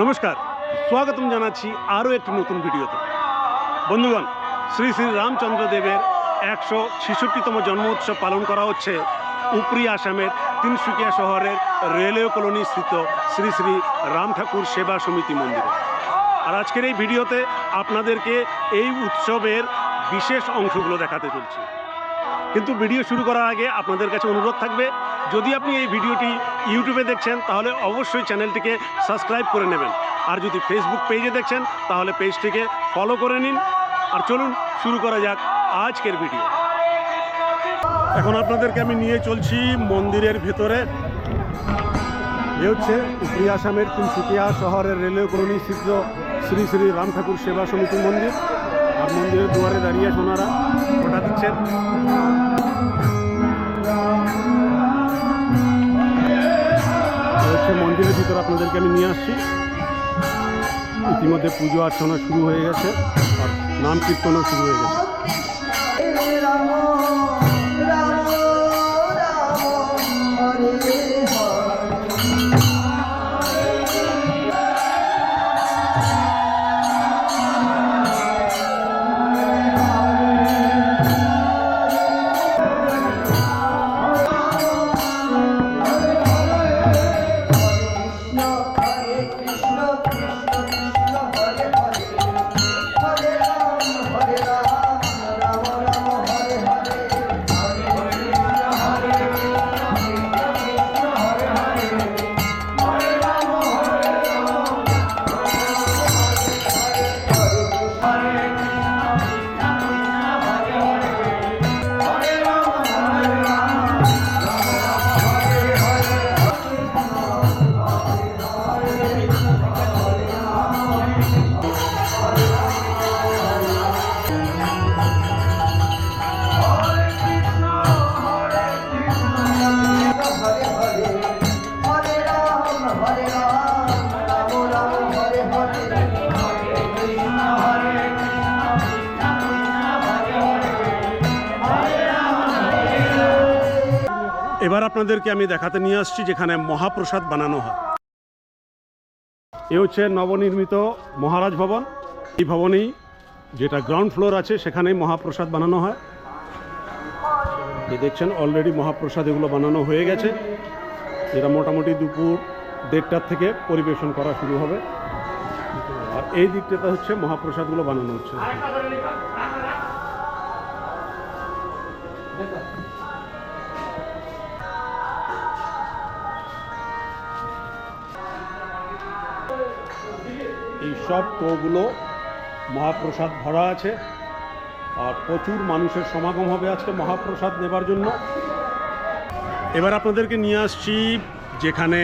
নমস্কার, স্বাগতম জানাচ্ছি আরও একটি নতুন ভিডিওতে। বন্ধুগণ, শ্রী শ্রী রামচন্দ্র দেবের 166তম জন্ম উৎসব পালন করা হচ্ছে উপরি আসামের তিনসুকিয়া শহরের রেলওয়ে কলোনি স্থিত শ্রী শ্রী রাম ঠাকুর সেবা সমিতি মন্দিরে। আর আজকের এই ভিডিওতে আপনাদেরকে এই উৎসবের বিশেষ অংশগুলো দেখাতে চলছি। কিন্তু ভিডিও শুরু করার আগে আপনাদের কাছে অনুরোধ থাকবে, যদি আপনি এই ভিডিওটি ইউটিউবে দেখছেন তাহলে অবশ্যই চ্যানেলটিকে সাবস্ক্রাইব করে নেবেন, আর যদি ফেসবুক পেজে দেখছেন তাহলে পেজটিকে ফলো করে নিন। আর চলুন শুরু করা যাক আজকের ভিডিও। এখন আপনাদেরকে আমি নিয়ে চলছি মন্দিরের ভেতরে। এ হচ্ছে উপরি আসামের তিনসুকিয়া শহরের রেলওয়ে কলোনি স্থিত শ্রী শ্রী রাম ঠাকুর সেবা সমিতি মন্দির। আর মন্দিরের দুয়ারে দাঁড়িয়ে ওনারা ফোঁটা দিচ্ছেন। হচ্ছে মন্দিরের ভিতরে আপনাদেরকে আমি নিয়ে আসছি। ইতিমধ্যে পুজো অর্চনা শুরু হয়ে গেছে আর নাম কীর্তনও শুরু হয়ে গেছে। এবার আপনাদেরকে আমি দেখাতে নিয়ে আসছি যেখানে মহাপ্রসাদ বানানো হয়। এ হচ্ছে নবনির্মিত মহারাজ ভবন। এই ভবনেই, যেটা গ্রাউন্ড ফ্লোর আছে, সেখানেই মহাপ্রসাদ বানানো হয়। দেখছেন অলরেডি মহাপ্রসাদ এগুলো বানানো হয়ে গেছে। এরা মোটামুটি দুপুর 1:30টার থেকে পরিবেশন করা শুরু হবে। আর এই দিকটাতে হচ্ছে মহাপ্রসাদগুলো বানানো হচ্ছে। এই সব টোগুলো মহাপ্রসাদ ভরা আছে আর প্রচুর মানুষের সমাগম হবে আজকে মহাপ্রসাদ নেবার জন্য। এবার আপনাদেরকে নিয়ে আসছি যেখানে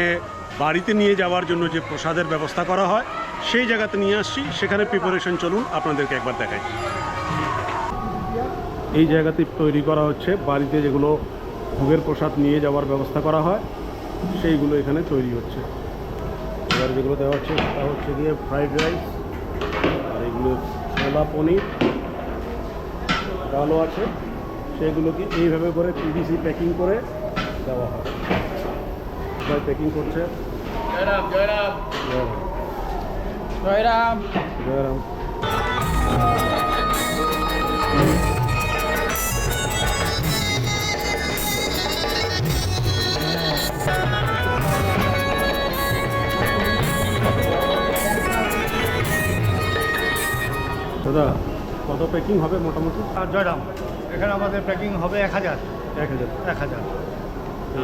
বাড়িতে নিয়ে যাওয়ার জন্য যে প্রসাদের ব্যবস্থা করা হয় সেই জায়গাতে নিয়ে আসছি। সেখানে প্রিপারেশন চলুন আপনাদেরকে একবার দেখাই। এই জায়গাতে তৈরি করা হচ্ছে বাড়িতে যেগুলো ভোগের প্রসাদ নিয়ে যাওয়ার ব্যবস্থা করা হয়, সেইগুলো এখানে তৈরি হচ্ছে। এবার যেগুলো দেওয়া হচ্ছে তা হচ্ছে গিয়ে ফ্রাইড রাইস, আর এগুলো ছোলা পনির, ডালও আছে। সেগুলোকে এইভাবে করে পিভিসি প্যাকিং করে দেওয়া হয়। সবাই প্যাকিং করছে। জয়রাম জয়রাম জয়রাম জয়রাম। দাদা, কত প্যাকিং হবে মোটামুটি? জয়রাম, এখানে আমাদের প্যাকিং হবে 1000। 1000।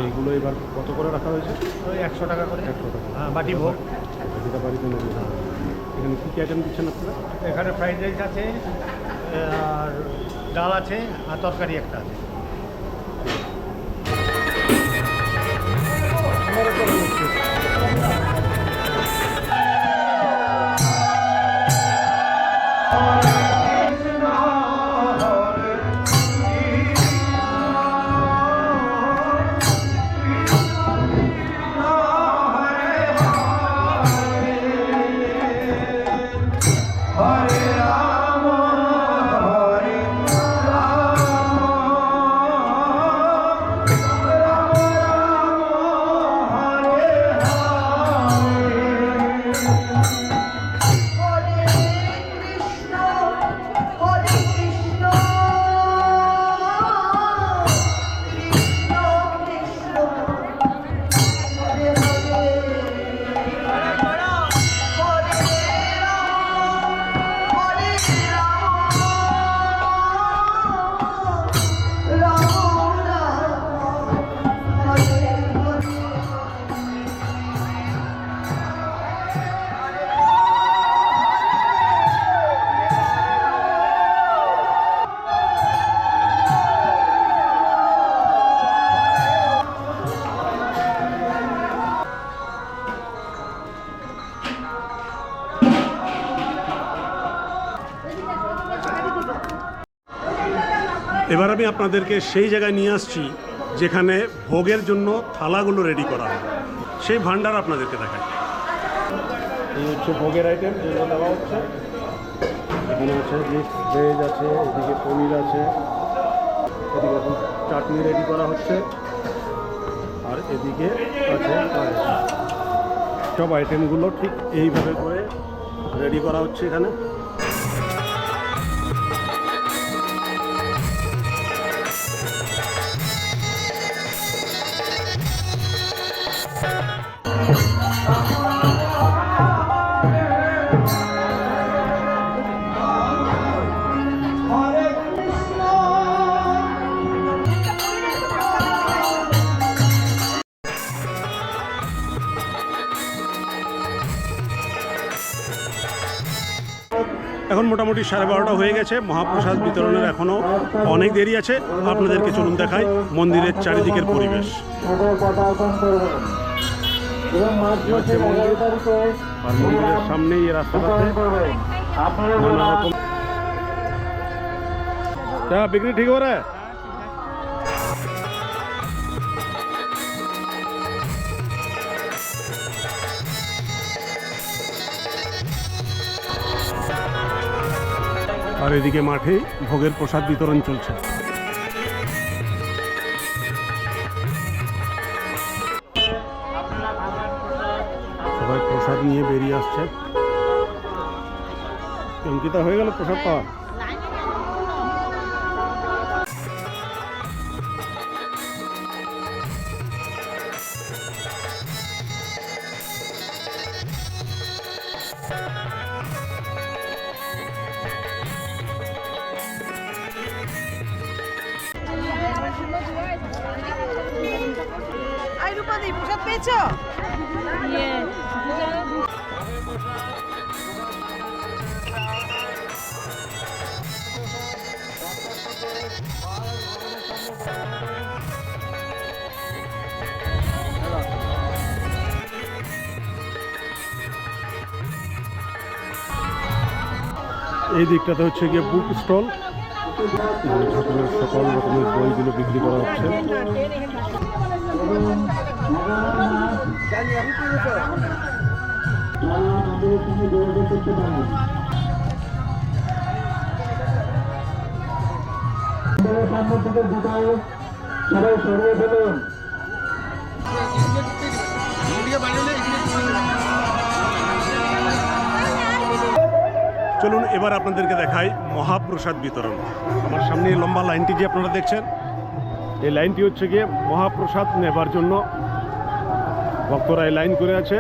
এইগুলো এবার কত করে রাখা হয়েছে? ওই 100 টাকা করে। 100 টাকা। হ্যাঁ, বাটি ভোগ। যেটা বাড়িতে নেবে। এখানে কী কী আইটেম দিচ্ছেন আপনারা? এখানে ফ্রাইড রাইস আছে, আর ডাল আছে, আর তরকারি একটা আছে। এবার আমি আপনাদেরকে সেই জায়গায় নিয়ে আসছি যেখানে ভোগের জন্য থালাগুলো রেডি করা হয়, সেই ভান্ডার আপনাদেরকে দেখাই। এই হচ্ছে ভোগের আইটেম যেগুলো দেওয়া হচ্ছে। এখানে আছে মিক্স ভেজ আছে, এদিকে পনির আছে, এদিকে এখন চাটনি রেডি করা হচ্ছে, আর এদিকে আছে পায়েস। সব আইটেমগুলো ঠিক এইভাবে করে রেডি করা হচ্ছে এখানে। এখন মোটামুটি 12:30 হয়ে গেছে। মহাপ্রসাদ বিতরণের এখনও অনেক দেরি আছে। আপনাদেরকে চলুন দেখাই মন্দিরের চারিদিকের পরিবেশ। আর মন্দিরের সামনেই এই রাস্তাটাতে নানা রকম বিক্রি ঠিক করে। আর এদিকে মাঠে ভোগের প্রসাদ বিতরণ চলছে। সবাই প্রসাদ নিয়ে বেরিয়ে আসছে। অঙ্কিতা হয়ে গেল প্রসাদ পাওয়া। প্রসাদ পেয়েছো? এই দিকটাতে হচ্ছে গিয়ে বুক স্টল, ঠাকুরের সকল রকমের বইগুলো বিক্রি করা হচ্ছে। সবাই সরিয়ে ফেলুন। চলুন এবার আপনাদেরকে দেখাই মহাপ্রসাদ বিতরণ। আমার সামনে এই লম্বা লাইনটি যে আপনারা দেখছেন, এই লাইনটি হচ্ছে গিয়ে মহাপ্রসাদ নেবার জন্য ভক্তরা এই লাইন করে আছে।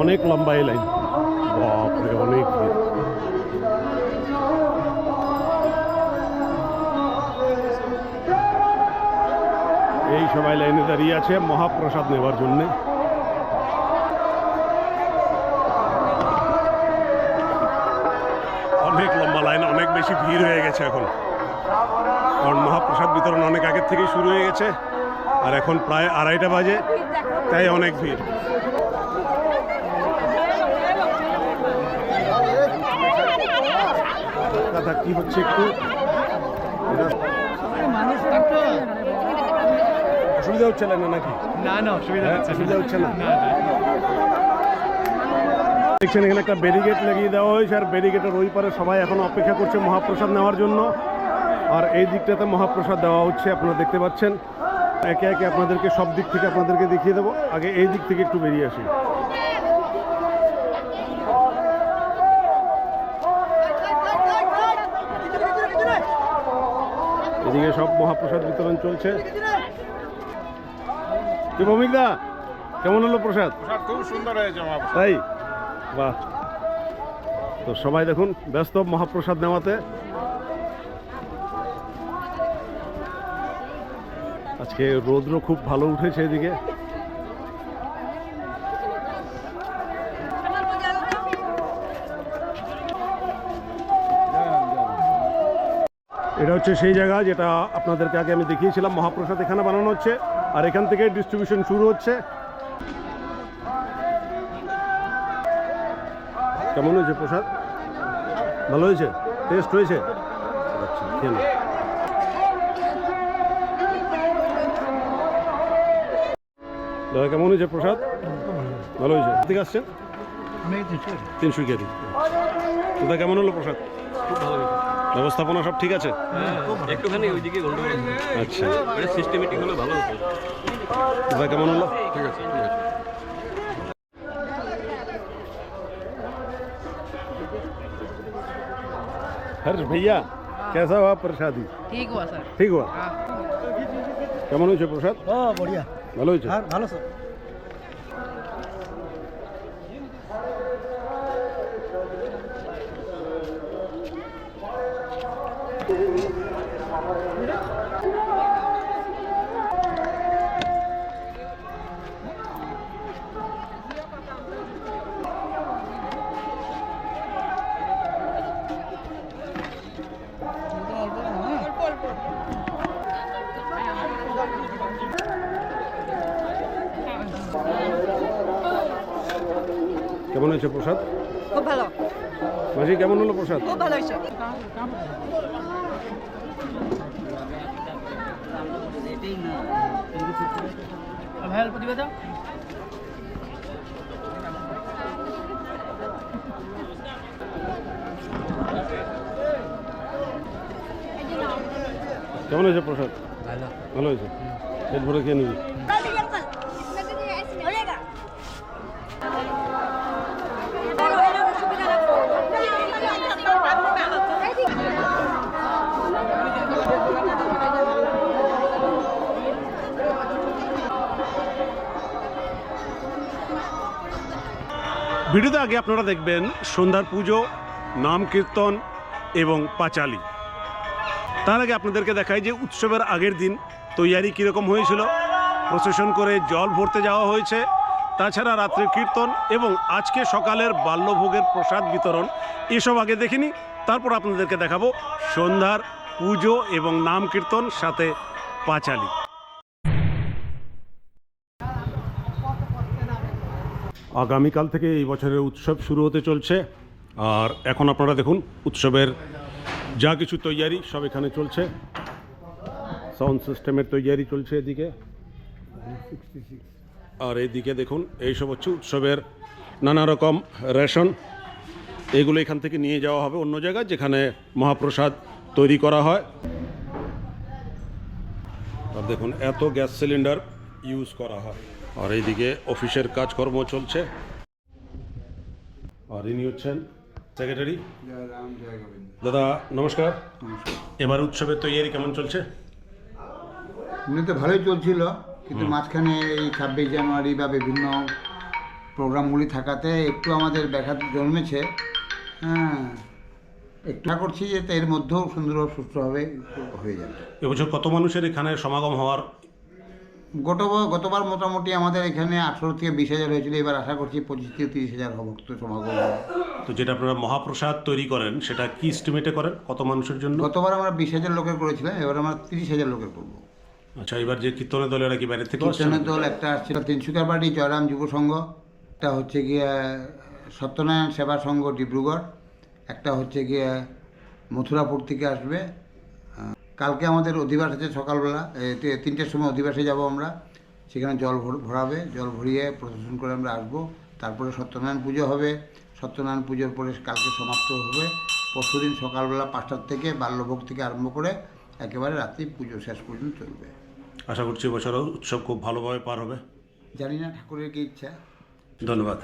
অনেক লম্বা এই লাইন, বাপরে অনেক ভিড়। এই সবাই লাইনে দাঁড়িয়ে আছে মহাপ্রসাদ নেবার জন্যে। অনেক লম্বা লাইন, অনেক বেশি ভিড় হয়ে গেছে এখন, কারণ মহাপ্রসাদ বিতরণ অনেক আগের থেকেই শুরু হয়ে গেছে। আর এখন প্রায় 2:30 বাজে, তাই অনেক ভিড়। কথা কি হচ্ছে একটু অসুবিধা হচ্ছে না নাকি? না অসুবিধা হচ্ছে না। দেখছেন এখানে একটা ব্যারিকেড লাগিয়ে দেওয়া হয়েছে, আর ব্যারিকেডের ওই পারে সবাই এখন অপেক্ষা করছে মহাপ্রসাদ নেওয়ার জন্য। আর এই দিকটাতে মহাপ্রসাদ দেওয়া হচ্ছে, আপনারা দেখতে পাচ্ছেন। একে একে আপনাদেরকে সব দিক থেকে আপনাদেরকে দেখিয়ে দেবো। আগে এই দিক থেকে একটু বেরিয়ে আসি। এদিকে সব মহাপ্রসাদ বিতরণ চলছে। কি ভৌমিকদা, কেমন হলো প্রসাদ? খুব সুন্দর হয়েছে। তাই, বাহ। তো সবাই দেখুন ব্যস্ত মহাপ্রসাদ নেওয়াতে। আজকে রৌদ্র খুব ভালো উঠেছে এদিকে। এটা হচ্ছে সেই জায়গা যেটা আপনাদেরকে আগে আমি দেখিয়েছিলাম। মহাপ্রসাদ এখানে বানানো হচ্ছে, আর এখান থেকে ডিস্ট্রিবিউশন শুরু হচ্ছে। কেমন হয়েছে প্রসাদ? ভালো হয়েছে? টেস্ট হয়েছে? আচ্ছা। খেয়ে নাও। দাদা কেমন হয়েছে প্রসাদ? ভালো হয়েছে। ঠিক আসছেন? আমি 300 কেজি। দাদা কেমন হলো প্রসাদ? খুব ভালো হয়েছে। ব্যবস্থাপনা সব ঠিক আছে? একটুখানি ওইদিকে গন্ডগোল আছে। আচ্ছা, এটা সিস্টেমেটিক হলে ভালো হতো। দাদা কেমন হলো? ঠিক আছে, ঠিক আছে। हर्ष भैया कैसा हुआ प्रसादी? ठीक हुआ सर। ঠিক हुआ? हाँ। কেমন হয়েছে প্রসাদ? বড়িয়া ভালো হয়েছে। আর ভালো স্যার। কেমন হয়েছে প্রসাদ? খুব ভালো, মাঝি কেমন হলো প্রসাদ? খুব ভালো হয়েছে। ভাই অল্প দিবে তো। কেমন হয়েছে প্রসাদ? ভালো হয়েছে। পেট ভরে খেয়ে নিবি। ভিডিওতে আগে আপনারা দেখবেন সন্ধ্যার পুজো, নাম কীর্তন এবং পাঁচালি। তার আগে আপনাদেরকে দেখাই যে উৎসবের আগের দিন তৈয়ারি কীরকম হয়েছিল। প্রসেশন করে জল ভরতে যাওয়া হয়েছে, তাছাড়া রাত্রির কীর্তন এবং আজকে সকালের বাল্যভোগের প্রসাদ বিতরণ, এসব আগে দেখিনি। তারপর আপনাদেরকে দেখাবো সন্ধ্যার পুজো এবং নাম কীর্তন সাথে পাঁচালি। আগামীকাল থেকে এই বছরের উৎসব শুরু হতে চলছে, আর এখন আপনারা দেখুন উৎসবের যা কিছু তৈয়ারি সব এখানে চলছে। সাউন্ড সিস্টেমের তৈয়ারি চলছে এদিকে, আর এইদিকে দেখুন এইসব হচ্ছে উৎসবের নানা রকম রেশন। এগুলো এখান থেকে নিয়ে যাওয়া হবে অন্য জায়গায় যেখানে মহাপ্রসাদ তৈরি করা হয়। আর দেখুন এত গ্যাস সিলিন্ডার ইউজ করা হয়। আর এইদিকে অফিসের কাজকর্ম চলছে। আর ইনি হচ্ছেন সেক্রেটারি। দাদা নমস্কার। এবার উৎসবের তৈয়ারি কেমন চলছে? এমনিতে ভালোই চলছিল, কিন্তু মাঝখানে এই 26 জানুয়ারি বা বিভিন্ন প্রোগ্রামগুলি থাকাতে একটু আমাদের ব্যাঘাত জন্মেছে। হ্যাঁ, একটু আশা করছি যে এর মধ্যেও সুন্দরভাবে সুস্থভাবে হয়ে যাবে। এবছর কত মানুষের এখানে সমাগম হওয়ার? গতবার মোটামুটি আমাদের এখানে 18 থেকে 20,000 হয়েছিল, এবার আশা করছি 25 থেকে 30,000 ভক্ত সমাগম হবে। তো যেটা আপনারা মহাপ্রসাদ তৈরি করেন সেটা কি এস্টিমেটে করেন কত মানুষের জন্য? গতবার আমরা 20,000 লোকের করেছিলাম, এবার আমরা 30,000 লোকের করবো। আচ্ছা, এবার যে কীর্তনের দল এরা কি বাইরে থেকে আসছে? কীর্তনের দল একটা আসছিল তিনসুকিয়ার বাড়ি জয়রাম যুব সংঘ, একটা হচ্ছে গিয়ে সত্যনারায়ণ সেবা সংঘ ডিব্রুগড়, একটা হচ্ছে গিয়ে মথুরাপুর থেকে আসবে। কালকে আমাদের অধিবাস আছে সকালবেলা 3টের সময় অধিবাসে যাব আমরা, সেখানে জল ভরাবে, জল ভরিয়ে প্রদর্শন করে আমরা আসবো। তারপরে সত্যনারায়ণ পুজো হবে, সত্যনারায়ণ পুজোর পরে কালকে সমাপ্ত হবে। পরশুদিন সকালবেলা 5টার থেকে বাল্যভোগ থেকে আরম্ভ করে একেবারে রাত্রি পুজো শেষ পর্যন্ত চলবে। আশা করছি এবছরও উৎসব খুব ভালোভাবে পার হবে। জানি না, ঠাকুরের কি ইচ্ছা। ধন্যবাদ।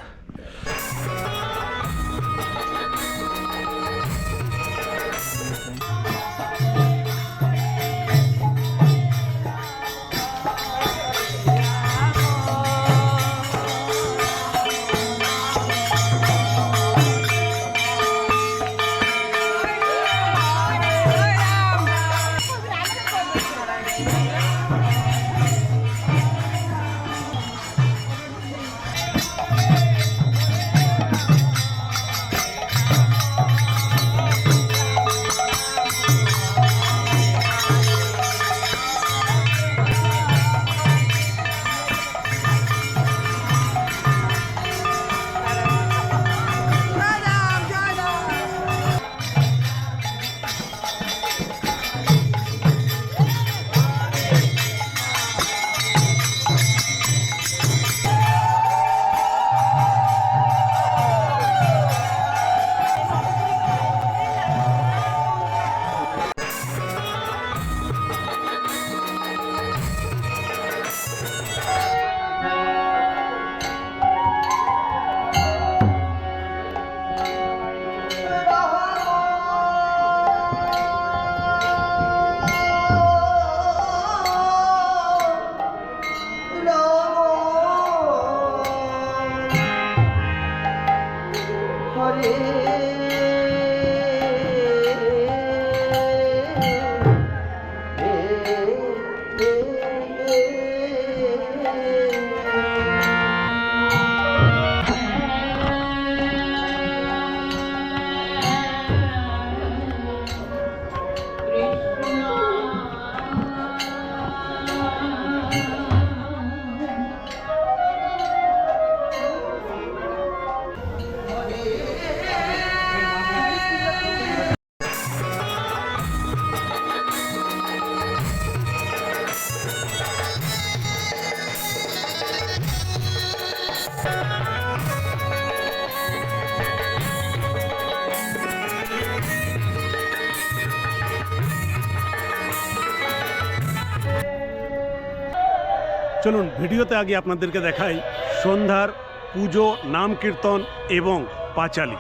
চলুন ভিডিওতে আগে আপনাদেরকে দেখাই সন্ধ্যার পুজো, নাম কীর্তন এবং পাঁচালী।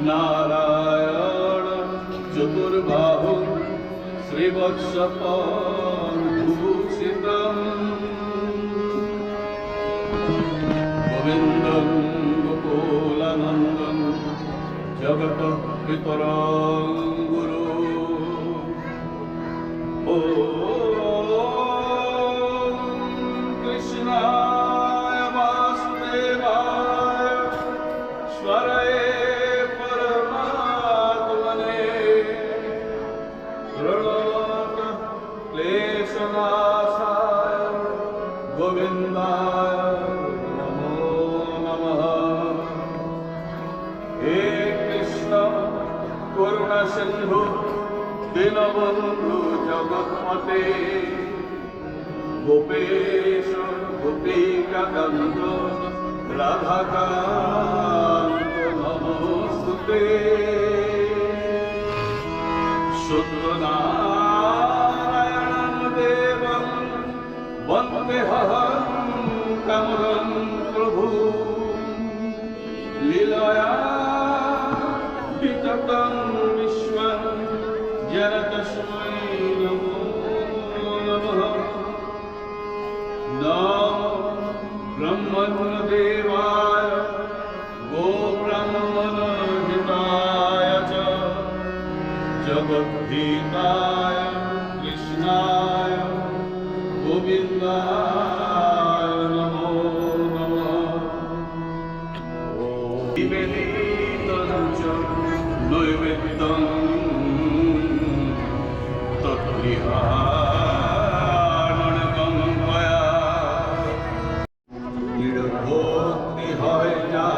नारायण चतुर्बाहु श्रीवत्सभूषितम् गोविन्दं गोकुलानन्दं जगतः पितरं गुरु ॐ कृष्णाय वासुदेवाय स्वरे परमात्मने प्रणत क्लेशनाशाय गोविन्दाय नमो नमः। हे कृष्ण करुणा सिन्धु दीनबन्धु जगत्पते गोपेश गोपिकाकान्त राधाकान्त नमोस्तुते। सत्यनारायणं देवं वन्देऽहं कमलं प्रभु लीलया विततं विश्वं जन तस्मै नमो नमः। नमो ब्रह्मदेवाय ধীতায় কৃষ্ণায় গোবিন্দায় নমো নমঃ। নিবেদিতং চ নৈবেদ্যং তৎগৃহাণগং ময়া। দৃঢ়ভক্তি হয় যা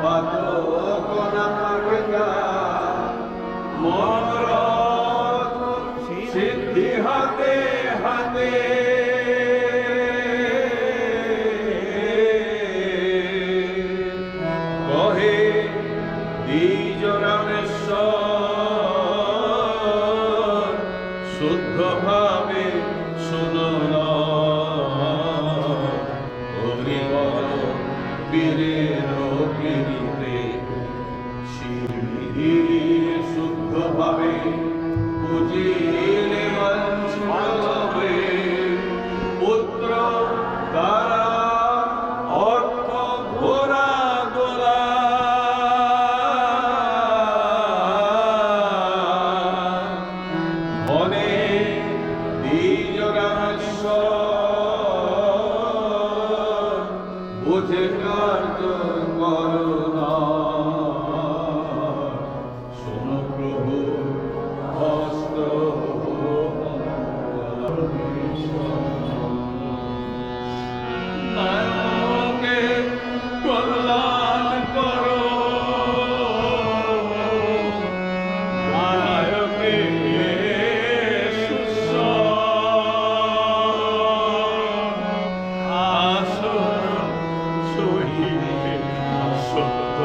পাতক নামে যা মনোরথ সিদ্ধি হাতে হাতে। কহে দ্বিজ রামেশ্বর শুদ্ধ ভাবে শুনুন অগ্নিবল বীরের গিরিতে শিরি শুদ্ধ ভাবে পুজিলে বঞ্চবে পুত্র দ্বারা অর্থ ঘোরা দোলা। মনে দ্বিজ রামেশ্বর বুঝে কার্য করুণা। শোনো প্রভু হস্ত নায়কে কল্যাণ করো নায়কে আসুন সহিতে সত্য